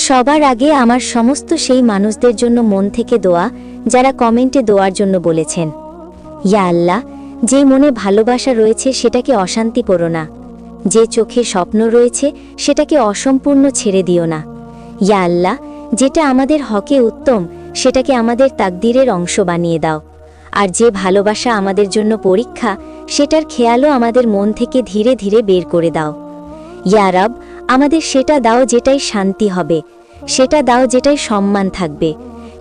সবার আগে আমার সমস্ত সেই মানুষদের জন্য মন থেকে দোয়া যারা কমেন্টে দোয়ার জন্য বলেছেন, ইয়া আল্লাহ, যে মনে ভালোবাসা রয়েছে সেটাকে অশান্তি করো না, যে চোখে স্বপ্ন রয়েছে সেটাকে অসম্পূর্ণ ছেড়ে দিও না। ইয়া আল্লাহ, যেটা আমাদের হকে উত্তম সেটাকে আমাদের তাকদীরের অংশ বানিয়ে দাও। আর যে ভালোবাসা আমাদের জন্য পরীক্ষা সেটার খেয়ালও আমাদের মন থেকে ধীরে ধীরে বের করে দাও। ইয়া রব, আমাদের সেটা দাও যেটাই শান্তি হবে, সেটা দাও যেটাই সম্মান থাকবে,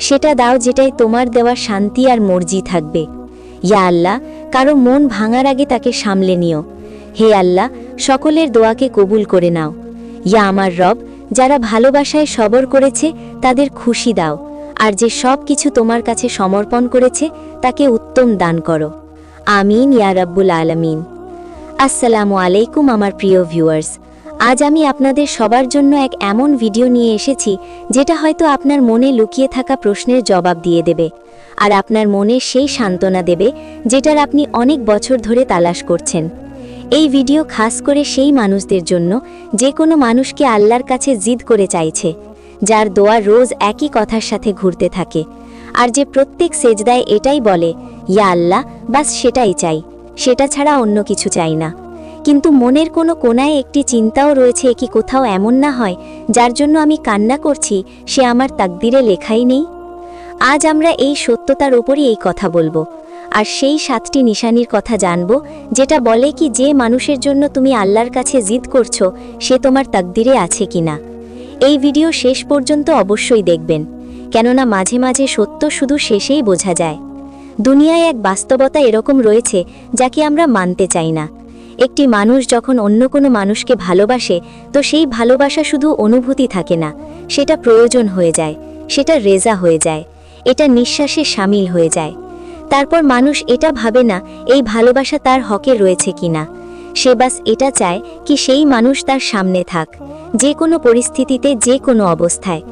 সেটা দাও যেটাই তোমার দেওয়া শান্তি আর মর্জি থাকবে। ইয়া আল্লাহ, কারো মন ভাঙার আগে তাকে সামলে নিও। হে আল্লাহ, সকলের দোয়াকে কবুল করে নাও। ইয়া আমার রব, যারা ভালোবাসায় সবর করেছে তাদের খুশি দাও, আর যে সব কিছু তোমার কাছে সমর্পণ করেছে তাকে উত্তম দান করো। আমিন ইয়া রাব্বুল আলামিন। আসসালামু আলাইকুম আমার প্রিয় ভিউয়ার্স, আজ আমি আপনাদের সবার জন্য এক এমন ভিডিও নিয়ে এসেছি যেটা হয়তো আপনার মনে লুকিয়ে থাকা প্রশ্নের জবাব দিয়ে দেবে, আর আপনার মনে সেই সান্ত্বনা দেবে যেটার আপনি অনেক বছর ধরে তালাশ করছেন। এই ভিডিও খাস করে সেই মানুষদের জন্য যে কোনো মানুষকে আল্লাহর কাছে জিদ করে চাইছে, যার দোয়া রোজ একই কথার সাথে ঘুরতে থাকে, আর যে প্রত্যেক সেজদায় এটাই বলে, ইয়া আল্লাহ, বাস সেটাই চাই, সেটা ছাড়া অন্য কিছু চাই না। কিন্তু মনের কোনো কোনায় একটি চিন্তাও রয়েছে, কি কোথাও এমন না হয় যার জন্য আমি কান্না করছি সে আমার তাকদিরে লেখাই নেই। আজ আমরা এই সত্যতার উপরই এই কথা বলবো, আর সেই 7টি নিশানির কথা জানব যেটা বলে কি যে মানুষের জন্য তুমি আল্লাহর কাছে জিদ করছো সে তোমার তাকদিরে আছে কিনা। এই ভিডিও শেষ পর্যন্ত অবশ্যই দেখবেন, কেননা মাঝে মাঝে সত্য শুধু শেষেই বোঝা যায়। দুনিয়ায় এক বাস্তবতা এরকম রয়েছে যাকে আমরা মানতে চাই না। একটি মানুষ যখন অন্য কোনো মানুষকে ভালোবাসে তো সেই ভালোবাসা শুধু অনুভূতি থাকে না, সেটা প্রয়োজন হয়ে যায়, সেটা রেজা হয়ে যায়, এটা নিঃশ্বাসে শামিল হয়ে যায়। তারপর মানুষ এটা ভাবে না এই ভালোবাসা তার হকে রয়েছে কিনা, সে বাস এটা চায় কি সেই মানুষ তার সামনে থাক, যে কোনো পরিস্থিতিতে, যে কোনো অবস্থায়।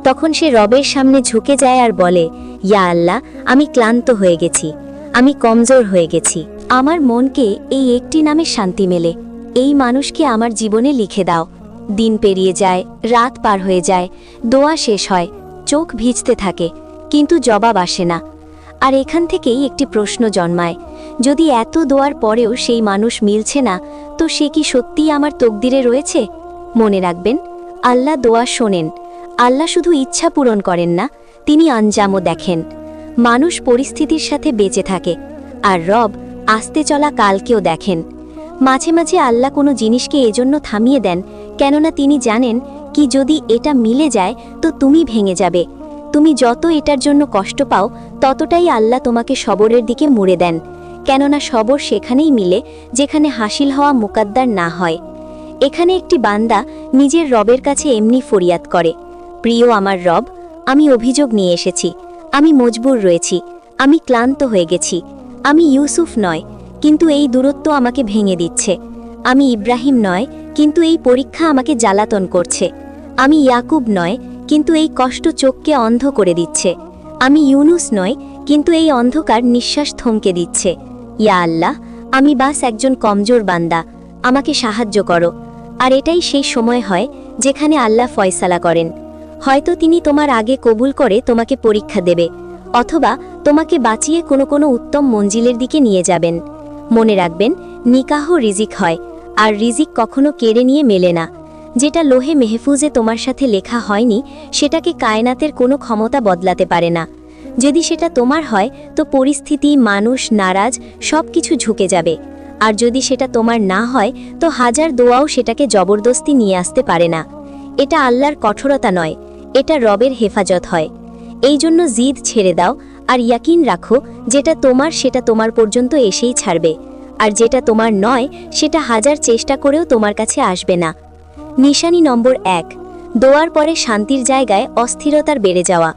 তখন সে রবের সামনে ঝুঁকে যায় আর বলে, ইয়া আল্লাহ, আমি ক্লান্ত হয়ে গেছি, আমি কমজোর হয়ে গেছি, আমার মনকে এই একটি নামে শান্তি মেলে, এই মানুষকে আমার জীবনে লিখে দাও। দিন পেরিয়ে যায়, রাত পার হয়ে যায়, দোয়া শেষ হয়, চোখ ভিজতে থাকে, কিন্তু জবাব আসে না। আর এখান থেকেই একটি প্রশ্ন জন্মায়, যদি এত দোয়ার পরেও সেই মানুষ মিলছে না তো সে কি সত্যিই আমার তকদিরে রয়েছে? মনে রাখবেন, আল্লাহ দোয়া শোনেন, আল্লাহ শুধু ইচ্ছা পূরণ করেন না, তিনি আঞ্জামও দেখেন। মানুষ পরিস্থিতির সাথে বেঁচে থাকে, আর রব আসতে চলা কালকেও দেখেন। মাঝে মাঝে আল্লাহ কোনো জিনিসকে এজন্য থামিয়ে দেন, কেননা তিনি জানেন কি যদি এটা মিলে যায় তো তুমি ভেঙে যাবে। তুমি যত এটার জন্য কষ্ট পাও ততটাই আল্লাহ তোমাকে সবরের দিকে মুড়ে দেন, কেননা সবর সেখানেই মিলে যেখানে হাসিল হওয়া মুকাদ্দার না হয়। এখানে একটি বান্দা নিজের রবের কাছে এমনি ফরিয়াদ করে, প্রিয় আমার রব, আমি অভিযোগ নিয়ে এসেছি, আমি মজবুর রয়েছি, আমি ক্লান্ত হয়ে গেছি, আমি ইউসুফ নয় কিন্তু এই দূরত্ব আমাকে ভেঙে দিচ্ছে, আমি ইব্রাহিম নয় কিন্তু এই পরীক্ষা আমাকে জ্বালাতন করছে, আমি ইয়াকুব নয় কিন্তু এই কষ্ট চোখকে অন্ধ করে দিচ্ছে, আমি ইউনুস নয় কিন্তু এই অন্ধকার নিঃশ্বাস থমকে দিচ্ছে। ইয়া আল্লাহ, আমি বাস একজন কমজোর বান্দা, আমাকে সাহায্য করো। আর এটাই সেই সময় হয় যেখানে আল্লাহ ফয়সালা করেন। হয়তো তিনি তোমার আগে কবুল করে তোমাকে পরীক্ষা দেবে, অথবা তোমাকে বাঁচিয়ে কোনো কোনো উত্তম মঞ্জিলের দিকে নিয়ে যাবেন। মনে রাখবেন, নিকাহ রিজিক হয়, আর রিজিক কখনো কেড়ে নিয়ে মেলে না। যেটা লোহে মেহফুজে তোমার সাথে লেখা হয়নি সেটাকে কায়নাতের কোনো ক্ষমতা বদলাতে পারে না। যদি সেটা তোমার হয় তো পরিস্থিতি, মানুষ, নারাজ সব কিছু ঝুঁকে যাবে, আর যদি সেটা তোমার না হয় তো হাজার দোয়াও সেটাকে জবরদস্তি নিয়ে আসতে পারে না। এটা আল্লাহর কঠোরতা নয়, এটা রবের হেফাজত হয়। এই জন্য জিদ ছেড়ে দাও আর ইয়াকিন রাখো যেটা তোমার সেটা তোমার পর্যন্ত এসেই ছাড়বে, আর যেটা তোমার নয় সেটা হাজার চেষ্টা করেও তোমার কাছে আসবে না। নিশানি নম্বর 1, দোয়ার পরে শান্তির জায়গায় অস্থিরতার বেড়ে যাওয়া।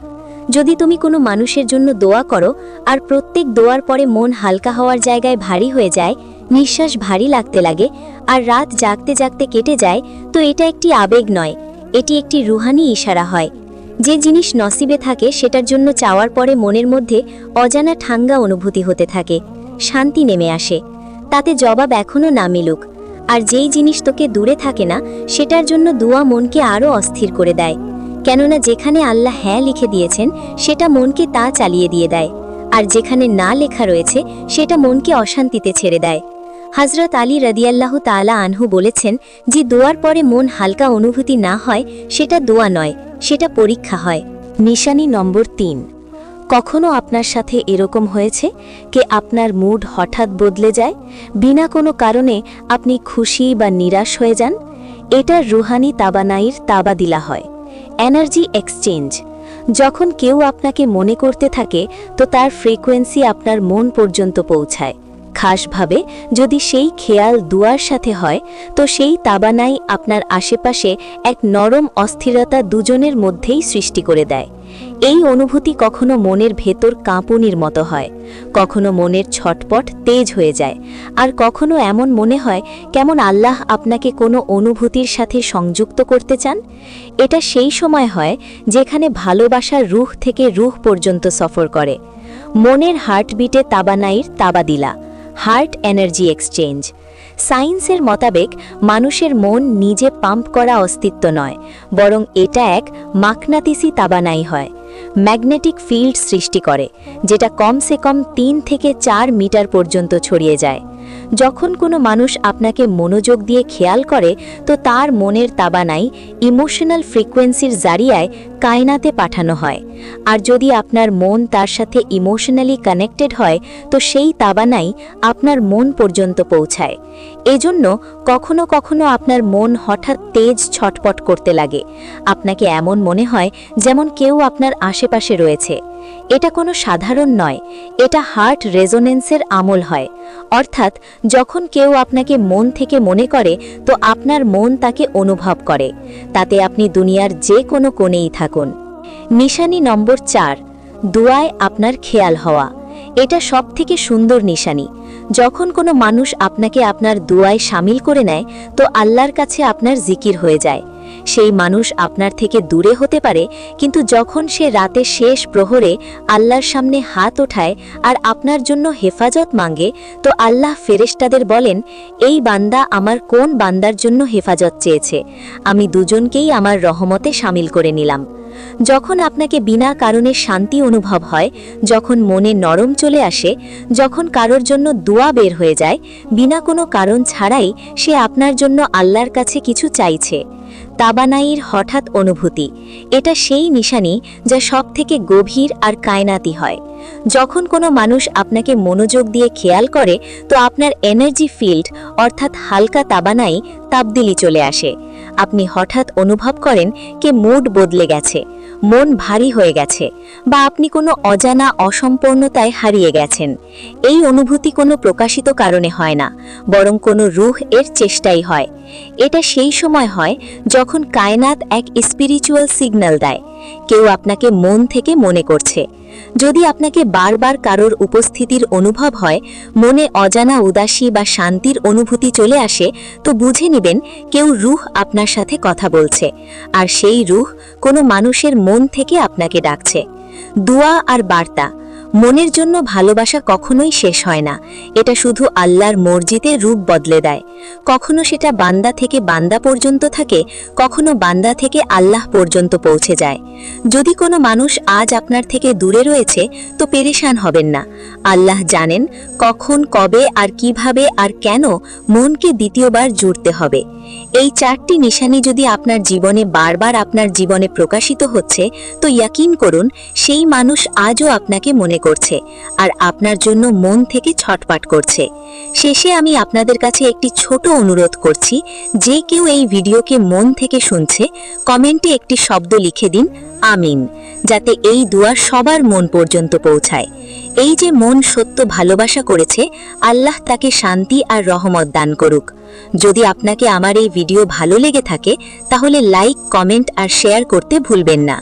যদি তুমি কোনো মানুষের জন্য দোয়া করো আর প্রত্যেক দোয়ার পরে মন হালকা হওয়ার জায়গায় ভারী হয়ে যায়, নিঃশ্বাস ভারী লাগতে লাগে, আর রাত জাগতে জাগতে কেটে যায়, তো এটা একটি আবেগ নয়, এটি একটি রুহানি ইশারা হয়। যে জিনিস নসিবে থাকে সেটার জন্য চাওয়ার পরে মনের মধ্যে অজানা ঠাঙ্গা অনুভূতি হতে থাকে, শান্তি নেমে আসে, তাতে জবাব এখনও না মিলুক। আর যেই জিনিস তোকে দূরে থাকে না সেটার জন্য দোয়া মনকে আরও অস্থির করে দেয়। কেননা যেখানে আল্লাহ হ্যাঁ লিখে দিয়েছেন সেটা মনকে তা চালিয়ে দিয়ে দেয়, আর যেখানে না লেখা রয়েছে সেটা মনকে অশান্তিতে ছেড়ে দেয়। হযরত আলী রাদিয়াল্লাহু তাআলা আনহু বলেছেন, যে দোয়ার পরে মন হালকা অনুভূতি না হয় সেটা দোয়া নয়, সেটা পরীক্ষা হয়। নিশানি নম্বর 3। কখনো আপনার সাথে এরকম হয়েছে যে আপনার মুড হঠাৎ বদলে যায়, বিনা কোনো কারণে আপনি খুশি বা নিরাশ হয়ে যান? এটা রুহানি তাবানাইর তাবাদিলা হয়, এনার্জি এক্সচেঞ্জ। যখন কেউ আপনাকে মনে করতে থাকে তো তার ফ্রিকোয়েন্সি আপনার মন পর্যন্ত পৌঁছায়। খাসভাবে যদি সেই খেয়াল দুয়ার সাথে হয় তো সেই তাবানাই আপনার আশেপাশে এক নরম অস্থিরতা দুজনের মধ্যেই সৃষ্টি করে দেয়। এই অনুভূতি কখনো মনের ভেতর কাঁপুনির মতো হয়, কখনো মনের ছটপট তেজ হয়ে যায়, আর কখনো এমন মনে হয় কেমন আল্লাহ আপনাকে কোনো অনুভূতির সাথে সংযুক্ত করতে চান। এটা সেই সময় হয় যেখানে ভালোবাসার রুহ থেকে রুহ পর্যন্ত সফর করে। মনের হার্টবিটে তাবানাইর তাবাদিলা, হার্ট এনার্জি এক্সচেঞ্জ। সায়েন্সের মোতাবেক মানুষের মন নিজে পাম্প করা অস্তিত্ব নয়, বরং এটা এক মাকনাতিসি তাবানাই হয়, ম্যাগনেটিক ফিল্ড সৃষ্টি করে, যেটা কমসে কম 3 থেকে 4 মিটার পর্যন্ত ছড়িয়ে যায়। যখন কোনো মানুষ আপনাকে মনোযোগ দিয়ে খেয়াল করে তো তার মনের তাবানাই ইমোশনাল ফ্রিকোয়েন্সির জারিয়ায় কায়নাতে পাঠানো হয়, আর যদি আপনার মন তার সাথে ইমোশনালি কানেক্টেড হয় তো সেই তাবানাই আপনার মন পর্যন্ত পৌঁছায়। এজন্য কখনো কখনো আপনার মন হঠাৎ তেজ ছটপট করতে লাগে, আপনাকে এমন মনে হয় যেমন কেউ আপনার আশেপাশে রয়েছে। এটা কোনো সাধারণ নয়, এটা হার্ট রেজোনেন্সের আমল হয়, অর্থাৎ যখন কেউ আপনাকে মন থেকে মনে করে তো আপনার মন তাকে অনুভব করে, তাতে আপনি দুনিয়ার যে কোনো কোণেই থাকুন। নিশানি নম্বর 4, দুয়ায় আপনার খেয়াল হওয়া। এটা সবথেকে সুন্দর নিশানি। যখন কোনো মানুষ আপনাকে আপনার দুয়ায় শামিল করে নেয় তো আল্লাহর কাছে আপনার জিকির হয়ে যায়। সেই মানুষ আপনার থেকে দূরে হতে পারে, কিন্তু যখন সে রাতে শেষ প্রহরে আল্লাহর সামনে হাত ওঠায় আর আপনার জন্য হেফাজত মাঙ্গে তো আল্লাহ ফেরেশতাদের বলেন, এই বান্দা আমার কোন বান্দার জন্য হেফাজত চেয়েছে, আমি দুজনকেই আমার রহমতে শামিল করে নিলাম। যখন আপনাকে বিনা কারণে শান্তি অনুভব হয়, যখন মনে নরম চলে আসে, যখন কারোর জন্য দোয়া বের হয়ে যায়, বিনা কোনো কারণ ছাড়াই সে আপনার জন্য আল্লাহর কাছে কিছু চাইছে। তাবানাইর হঠাৎ অনুভূতি, এটা সেই নিশানি যা সবথেকে গভীর আর কায়নাতি হয়। যখন কোনো মানুষ আপনাকে মনোযোগ দিয়ে খেয়াল করে তো আপনার এনার্জি ফিল্ড অর্থাৎ হালকা তাবানাই তাবদিলি চলে আসে। আপনি হঠাৎ অনুভব করেন যে মুড বদলে গেছে, মন ভারী হয়ে গেছে, বা আপনি কোনো অজানা অসম্পূর্ণতায় হারিয়ে গেছেন। এই অনুভূতি কোনো প্রকাশিত কারণে হয় না, বরং কোনো রূহ এর চেষ্টাই হয়। এটা সেই সময় হয় যখন কায়নাত এক স্পিরিচুয়াল সিগন্যাল দেয়, কেউ আপনাকে মন থেকে মনে করছে। যদি আপনাকে বারবার কারোর উপস্থিতির অনুভব হয়, মনে অজানা উদাসী বা শান্তির অনুভূতি চলে আসে, তো বুঝে নেবেন কেউ রূহ আপনার সাথে কথা বলছে, আর সেই রূহ কোনো মানুষের মন থেকে আপনাকে ডাকছে। দোয়া আর বার্তা। মনের জন্য ভালোবাসা কখনোই শেষ হয় না, এটা শুধু আল্লাহর মর্জিতে রূপ বদলে দেয়। কখনো সেটা বান্দা থেকে বান্দা পর্যন্ত থাকে, কখনো বান্দা থেকে আল্লাহ পর্যন্ত পৌঁছে যায়। যদি কোনো মানুষ আজ আপনার থেকে দূরে রয়েছে তো পেরেশান হবেন না, আল্লাহ জানেন কখন, কবে আর কিভাবে আর কেন মনকে দ্বিতীয়বার জুড়তে হবে। এই 4টি নিশানি যদি আপনার জীবনে বারবার আপনার জীবনে প্রকাশিত হচ্ছে তো ইয়াকিন করুন সেই মানুষ আজও আপনাকে মনে করছে আর আপনার জন্য মন থেকে ছটফট করছে। শেষে আমি আপনাদের কাছে একটি ছোট অনুরোধ করছি, যে কেউ এই ভিডিওকে মন থেকে শুনছে কমেন্টে একটি শব্দ লিখে দিন আমিন, যাতে এই দোয়া সবার মন পর্যন্ত পৌঁছায়। এই যে মন সত্য ভালোবাসা করেছে, আল্লাহ তাকে শান্তি আর রহমত দান করুক। যদি আপনাকে আমার এই ভিডিও ভালো লেগে থাকে তাহলে লাইক, কমেন্ট আর শেয়ার করতে ভুলবেন না।